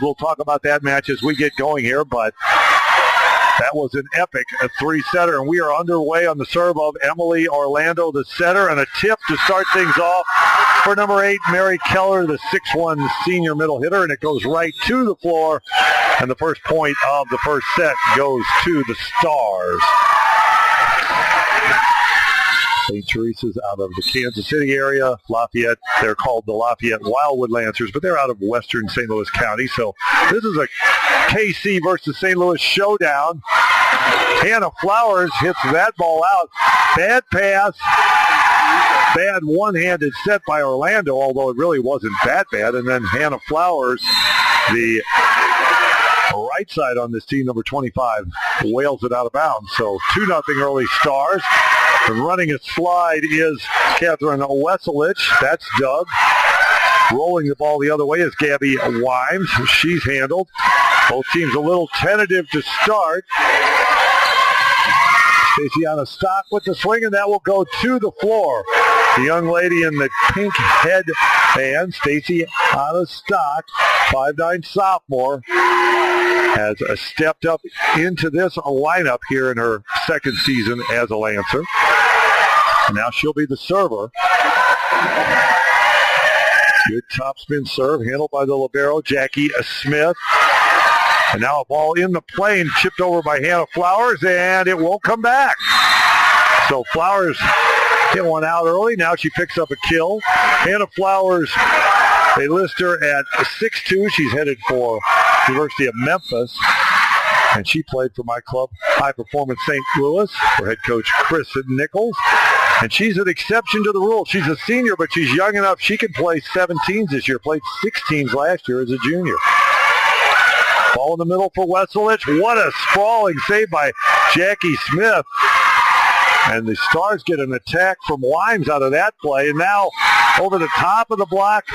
We'll talk about that match as we get going here, but that was an epic three-setter, and we are underway on the serve of Emily Orlando, the setter, and a tip to start things off for number 8, Mary Keller, the 6'1 senior middle hitter, and it goes right to the floor, and the first point of the first set goes to the Stars. St. Teresa's out of the Kansas City area. Lafayette, they're called the Lafayette Wildwood Lancers, but they're out of western St. Louis County. So this is a KC versus St. Louis showdown. Hannah Flowers hits that ball out. Bad pass. Bad one-handed set by Orlando, although it really wasn't that bad. And then Hannah Flowers, the right side on this team, number 25, wails it out of bounds. So 2-0 early Stars. And running a slide is Catherine Wesselich. That's Doug. Rolling the ball the other way is Gabby Wimes. She's handled. Both teams a little tentative to start. Staceyana Stock with the swing, and that will go to the floor. The young lady in the pink headband, Staceyana Stock, 5'9" sophomore, has stepped up into this lineup here in her second season as a Lancer. And now she'll be the server. Good topspin serve handled by the libero, Jackie Smith. And now a ball in the plane, chipped over by Hannah Flowers, and it won't come back. So Flowers hit one out early. Now she picks up a kill. Hannah Flowers, they list her at 6'2". She's headed for University of Memphis. And she played for my club, High Performance St. Louis, for head coach Chris Nichols. And she's an exception to the rule. She's a senior, but she's young enough. She can play 17s this year. Played 16s last year as a junior. Ball in the middle for Wesselich. What a sprawling save by Jackie Smith. And the Stars get an attack from Wimes out of that play. And now over the top of the block,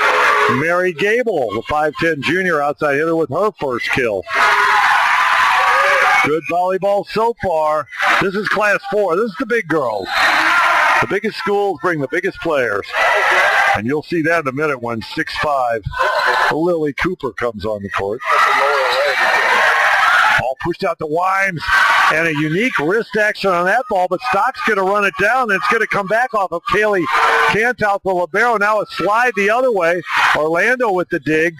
Mary Gable, the 5'10 junior outside hitter with her first kill. Good volleyball so far. This is Class 4. This is the big girls. The biggest schools bring the biggest players. And you'll see that in a minute when 6'5 Lily Cooper comes on the court. Ball pushed out to Wimes, and a unique wrist action on that ball, but Stock's going to run it down, and it's going to come back off of Kaylee Cantout, the libero. Now a slide the other way. Orlando with the dig.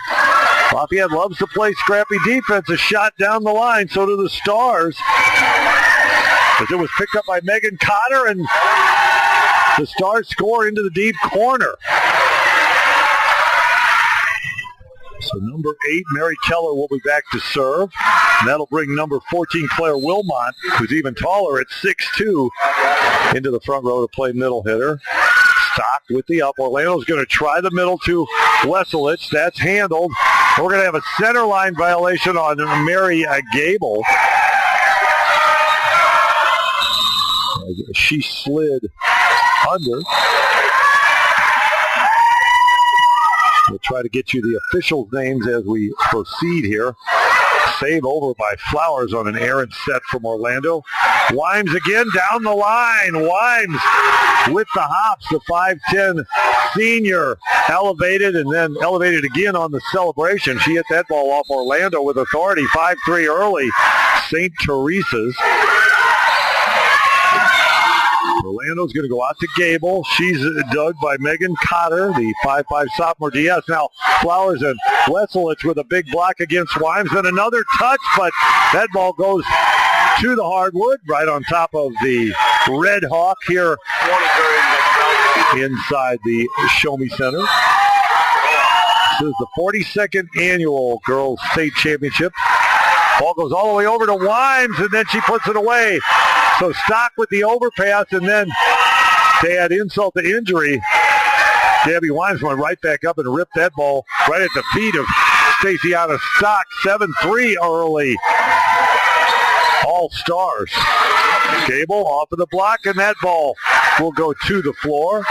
Lafayette loves to play scrappy defense. A shot down the line, so do the Stars. As it was picked up by Megan Cotter, and the Stars score into the deep corner. So number 8, Mary Keller, will be back to serve. And that'll bring number 14, Claire Wilmot, who's even taller at 6'2", into the front row to play middle hitter. Stock with the up. Orlando's going to try the middle to Wesselich. That's handled. We're going to have a center line violation on Mary Gable. She slid under. We'll try to get you the officials' names as we proceed here. Save over by Flowers on an errant set from Orlando. Wimes again down the line. Wimes with the hops, the 5'10 senior, elevated and then elevated again on the celebration. She hit that ball off Orlando with authority. 5'3 early, St. Teresa's. Orlando's going to go out to Gable. She's dug by Megan Cotter, the 5'5 sophomore DS. Now Flowers and Wesselich with a big block against Wimes. Then another touch, but that ball goes to the hardwood right on top of the Red Hawk here inside the Show Me Center. This is the 42nd annual Girls State Championship. Ball goes all the way over to Wimes, and then she puts it away. So Stock with the overpass, and then to add insult to injury, Gabby Wimes went right back up and ripped that ball right at the feet of Staceyana Stock. 7-3 early. All Stars. Gable off of the block, and that ball will go to the floor.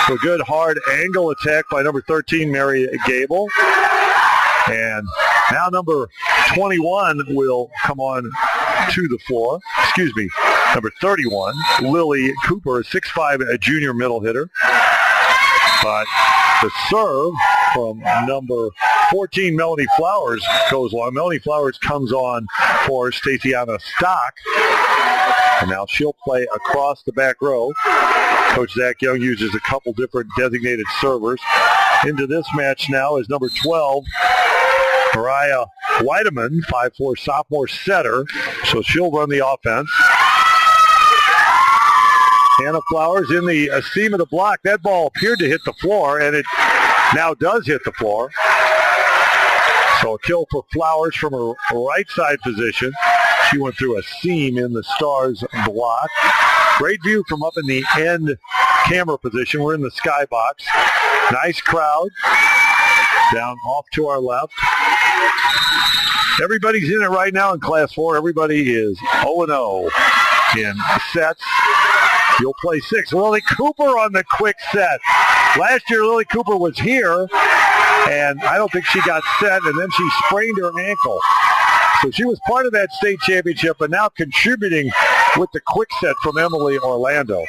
So good hard angle attack by number 13, Mary Gable. And now number 21 will come on to the floor. Excuse me, number 31, Lily Cooper, a 6'5", junior middle hitter. But the serve from number 14, Melanie Flowers goes long. Melanie Flowers comes on for Staciana Stock. And now she'll play across the back row. Coach Zach Young uses a couple different designated servers. Into this match now is number 12, Mariah Weideman, 5'4" sophomore setter. So she'll run the offense. Hannah Flowers in the seam of the block. That ball appeared to hit the floor, and it now does hit the floor. So a kill for Flowers from her right side position. She went through a seam in the Stars block. Great view from up in the end camera position. We're in the skybox. Nice crowd. Down off to our left. Everybody's in it right now in Class 4. Everybody is 0-0 in sets. You'll play 6. Lily Cooper on the quick set. Last year, Lily Cooper was here, and I don't think she got set, and then she sprained her ankle. So she was part of that state championship, but now contributing with the quick set from Emily Orlando.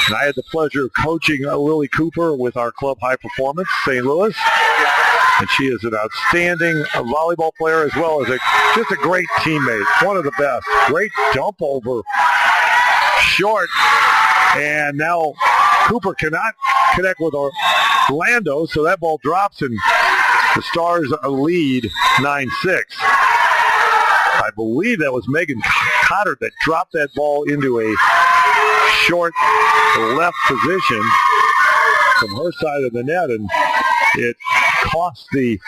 And I had the pleasure of coaching Lily Cooper with our club High Performance, St. Louis. And she is an outstanding volleyball player as well as just a great teammate, one of the best. Great dump over short. And now Cooper cannot connect with Orlando, so that ball drops and the Stars lead 9-6. I believe that was Megan Cotter that dropped that ball into a short left position from her side of the net, and it cost the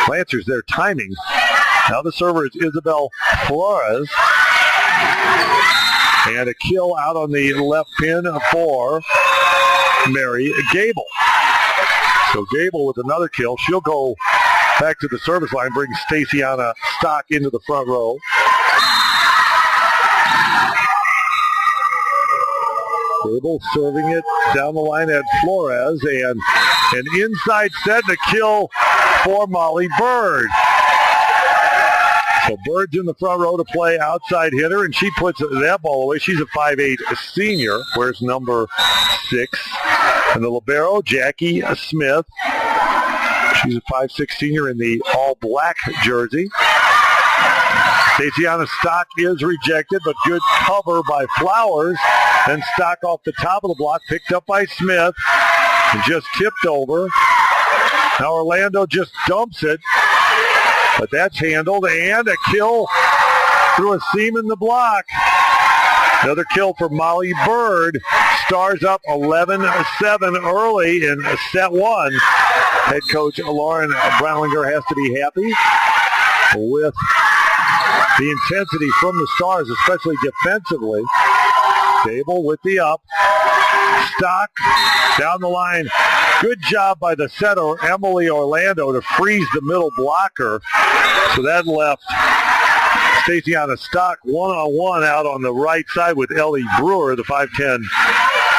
Lancers their timing. Now the server is Isabel Flores. And a kill out on the left pin for Mary Gable. So Gable with another kill. She'll go back to the service line, bring Staciana Stock into the front row. Gable serving it down the line at Flores, and an inside set and a kill for Molly Bird. So Bird's in the front row to play outside hitter, and she puts that ball away. She's a 5'8" senior. Where's number 6? And the libero, Jackie Smith. She's a 5'6" senior in the all-black jersey. Staciana Stock is rejected, but good cover by Flowers. Then Stock off the top of the block, picked up by Smith, and just tipped over. Now Orlando just dumps it. But that's handled, and a kill through a seam in the block. Another kill for Molly Bird. Stars up 11-7 early in set 1. Head coach Lauren Brownlinger has to be happy with the intensity from the Stars, especially defensively. Gable with the up. Stock down the line. Good job by the setter, Emily Orlando, to freeze the middle blocker. So that left Staciana Stock one-on-one out on the right side with Ellie Brewer, the 5'10"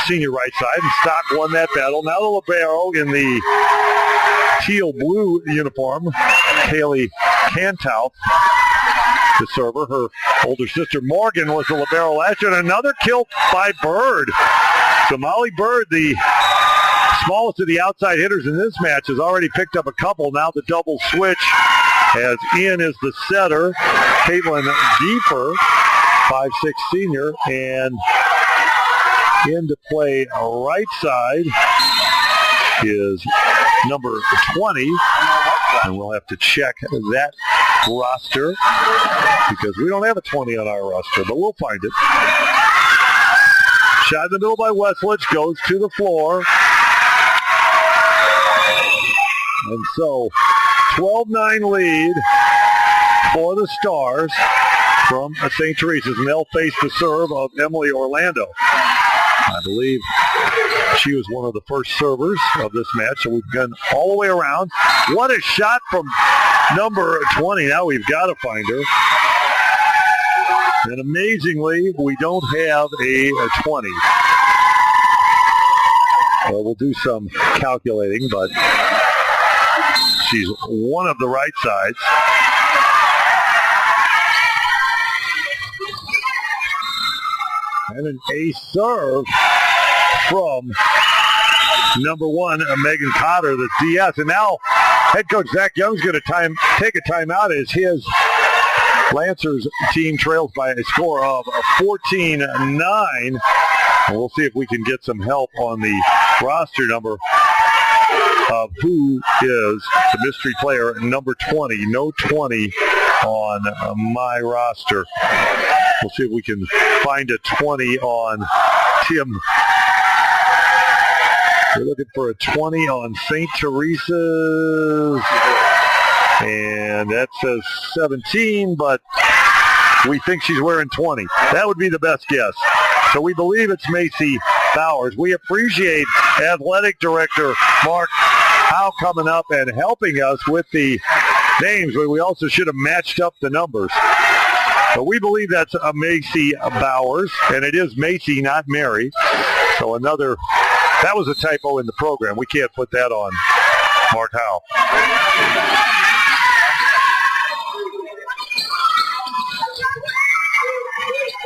senior right side. And Stock won that battle. Now the libero in the teal-blue uniform, Kaylee Cantout, the server. Her older sister Morgan was the libero last year. And another kill by Bird. So Molly Bird, the smallest of the outside hitters in this match, has already picked up a couple. Now the double switch, as Ian is the setter. Caitlin Deeper, 5'6" senior, and in to play right side is number 20. And we'll have to check that roster because we don't have a 20 on our roster, but we'll find it. Shot in the middle by Westledge, goes to the floor. And so 12-9 lead for the Stars from St. Teresa's, and they'll face the serve of Emily Orlando. I believe she was one of the first servers of this match, so we've gone all the way around. What a shot from number 20. Now we've got to find her. And amazingly, we don't have a 20. Well, we'll do some calculating, but she's one of the right sides. And an ace serve from number 1, Megan Cotter, the DS. And now head coach Zach Young's going to take a timeout as his Lancers team trails by a score of 14-9. And we'll see if we can get some help on the roster number of who is the mystery player number 20. No 20 on my roster. We'll see if we can find a 20 on Tim. We're looking for a 20 on St. Teresa's. And that says 17, but we think she's wearing 20. That would be the best guess. So we believe it's Macy Bowers. We appreciate Athletic Director Mark Howe coming up and helping us with the names, but we also should have matched up the numbers. But we believe that's a Macy Bowers, and it is Macy, not Mary. So that was a typo in the program. We can't put that on Mark Howe.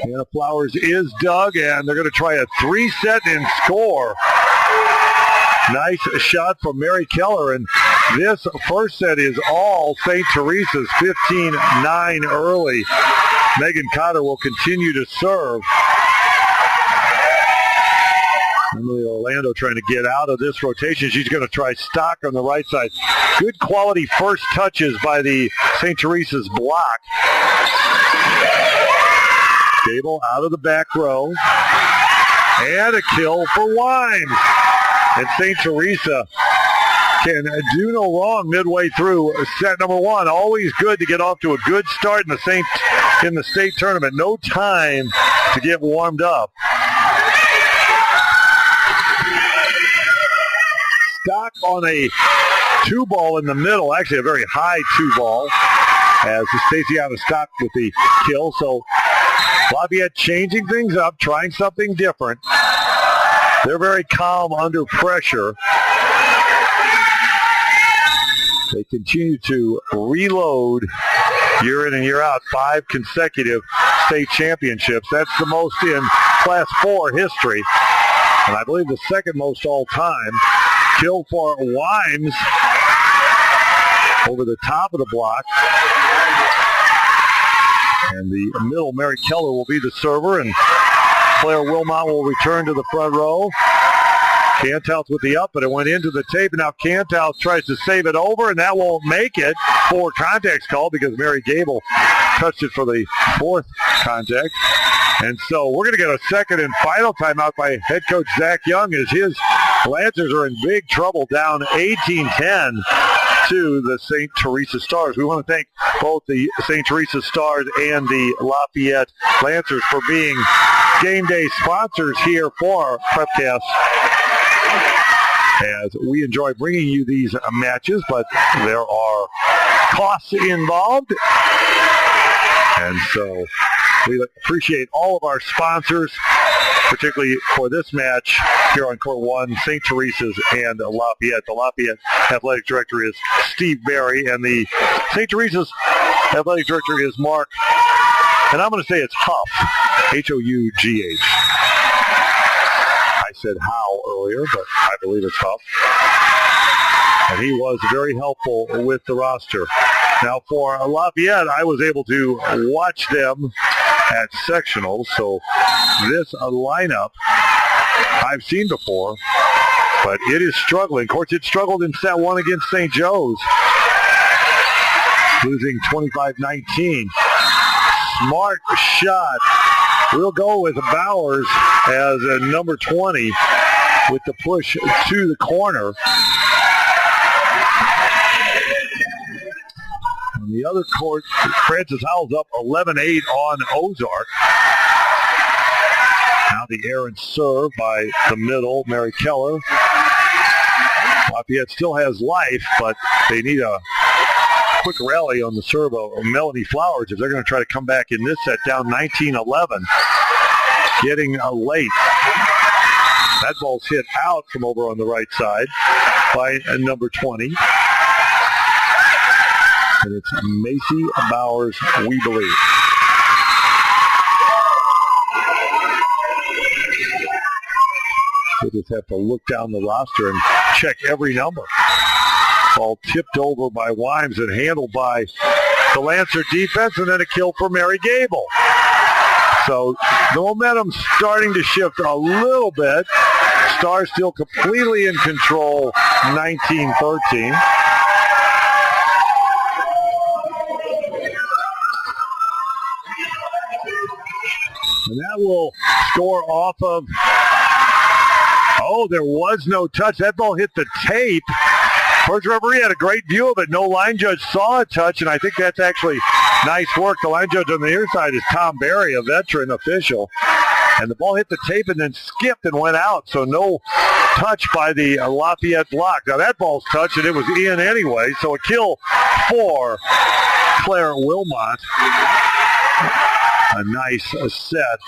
Hannah Flowers is dug, and they're going to try a 3-set and score. Nice shot from Mary Keller, and this first set is all St. Teresa's, 15-9 early. Megan Cotter will continue to serve. Emily Orlando trying to get out of this rotation. She's going to try Stock on the right side. Good quality first touches by the St. Teresa's block. Gable out of the back row. And a kill for Wimes. And St. Teresa can do no wrong midway through set number one. Always good to get off to a good start in the state tournament. No time to get warmed up. Stock on a 2-ball in the middle, actually a very high 2-ball, as Staceyana Stock with the kill. So Lafayette changing things up, trying something different. They're very calm under pressure. They continue to reload year in and year out, 5 consecutive state championships. That's the most in Class 4 history, and I believe the second most all time. Kill for Wimes over the top of the block. And the middle, Mary Keller, will be the server, and Claire Wilmot will return to the front row. Canthouse with the up, but it went into the tape, and now Canthouse tries to save it over, and that won't make it for contact call because Mary Gable touched it for the 4th contact. And so we're going to get a second and final timeout by head coach Zach Young as his Lancers are in big trouble, down 18-10 to the St. Teresa Stars. We want to thank both the St. Teresa Stars and the Lafayette Lancers for being game day sponsors here for our Prepcast, as we enjoy bringing you these matches, but there are costs involved. And so we appreciate all of our sponsors, particularly for this match here on Court 1, St. Teresa's and Lafayette. The Lafayette Athletic Director is Steve Barry, and the St. Teresa's Athletic Director is Mark, and I'm going to say it's Huff, H-O-U-G-H. I said Howe earlier, but I believe it's Huff. And he was very helpful with the roster. Now for Lafayette, I was able to watch them at sectionals, so this lineup I've seen before, but it is struggling. Of course, it struggled in set 1 against St. Joe's, losing 25-19. Smart shot. We'll go with Bowers as a number 20 with the push to the corner. On the other court, Francis Howell's up 11-8 on Ozark. Now the errant serve by the middle, Mary Keller. Lafayette still has life, but they need a quick rally on the serve of Melanie Flowers if they're going to try to come back in this set, down 19-11. Getting late. That ball's hit out from over on the right side by number 20. And it's Macy Bowers, we believe. We'll just have to look down the roster and check every number. Ball tipped over by Wimes and handled by the Lancer defense, and then a kill for Mary Gable. So the momentum's starting to shift a little bit. Stars still completely in control, 19-13. And that will score off of, there was no touch. That ball hit the tape. First referee had a great view of it. No line judge saw a touch, and I think that's actually nice work. The line judge on the near side is Tom Berry, a veteran official. And the ball hit the tape and then skipped and went out, so no touch by the Lafayette block. Now that ball's touched, and it was in anyway, so a kill for Claire Wilmot. A nice set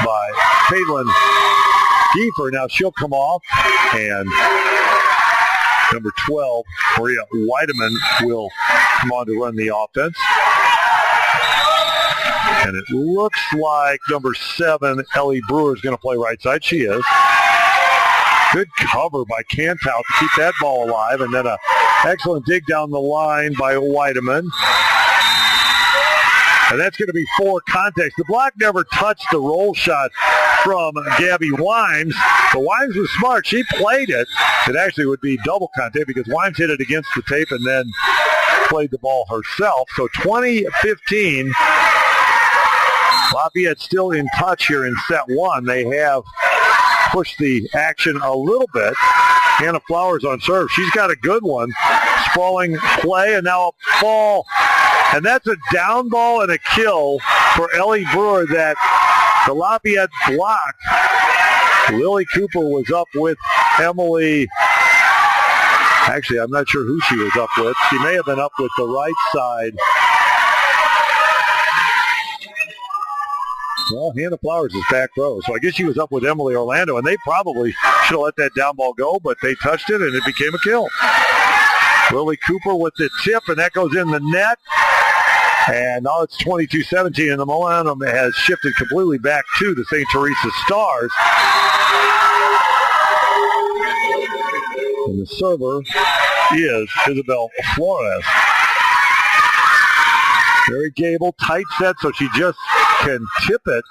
by Caitlin Kiefer. Now she'll come off, and number 12, Maria Weideman, will come on to run the offense. And it looks like number 7, Ellie Brewer, is going to play right side. She is. Good cover by Cantout to keep that ball alive, and then an excellent dig down the line by Weideman. And that's going to be 4 contacts. The block never touched the roll shot from Gabby Wimes, but Wimes was smart. She played it. It actually would be double contact because Wimes hit it against the tape and then played the ball herself. So 20-15. Lafayette still in touch here in set 1. They have pushed the action a little bit. Hannah Flowers on serve. She's got a good one. Sprawling play, and now a ball. And that's a down ball and a kill for Ellie Brewer that the Lafayette block. Lily Cooper was up with Emily. Actually, I'm not sure who she was up with. She may have been up with the right side. Well, Hannah Flowers is back row, so I guess she was up with Emily Orlando, and they probably should have let that down ball go, but they touched it, and it became a kill. Lily Cooper with the tip, and that goes in the net. And now it's 22-17, and the momentum has shifted completely back to the St. Teresa Stars. And the server is Isabel Flores. Mary Gable, tight set, so she just can tip it.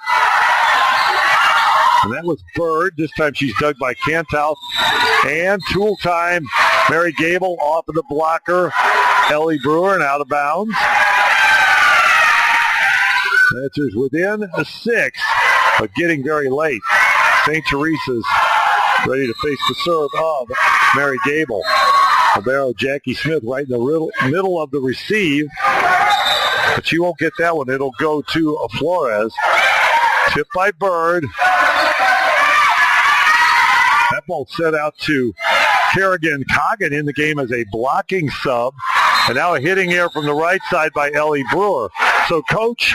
And that was Bird. This time she's dug by Cantal. And tool time. Mary Gable off of the blocker. Ellie Brewer and out of bounds. Answers within a 6, but getting very late. St. Teresa's ready to face the serve of Mary Gable. Albero, Jackie Smith right in the middle of the receive. But she won't get that one. It'll go to Flores. Tipped by Bird. That ball set out to Kerrigan Coggin in the game as a blocking sub. And now a hitting error from the right side by Ellie Brewer. So Coach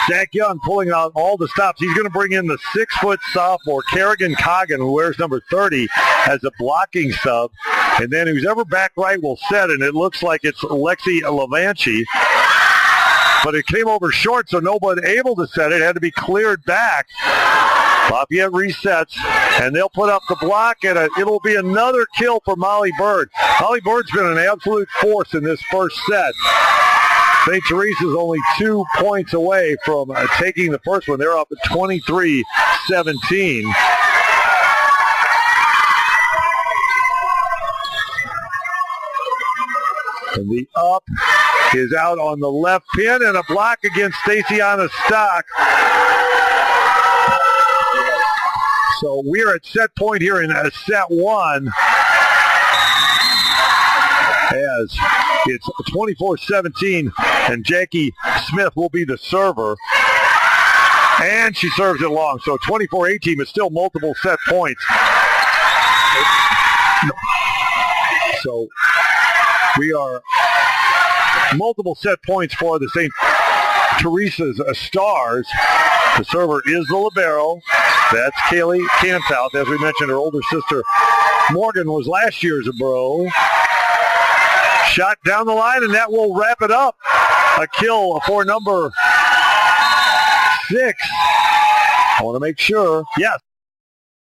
Zach Young pulling out all the stops. He's going to bring in the 6-foot sophomore, Kerrigan Coggin, who wears number 30, as a blocking sub. And then who's ever back right will set, and it looks like it's Lexi Levanchi. But it came over short, so nobody able to set it. It had to be cleared back. Lafayette resets, and they'll put up the block, and it'll be another kill for Molly Bird. Molly Bird's been an absolute force in this first set. St. Teresa's only 2 points away from taking the first one. They're up at 23-17. And the up is out on the left pin, and a block against Staciana Stock. So we're at set point here in set 1 as it's 24-17, and Jackie Smith will be the server. And she serves it long. So 24-18 is still multiple set points. So we are multiple set points for the St. Teresa's Stars. The server is the libero. That's Kaylee Cantout. As we mentioned, her older sister Morgan was last year's bro. Shot down the line, and that will wrap it up. A kill for number 6. I want to make sure. Yes.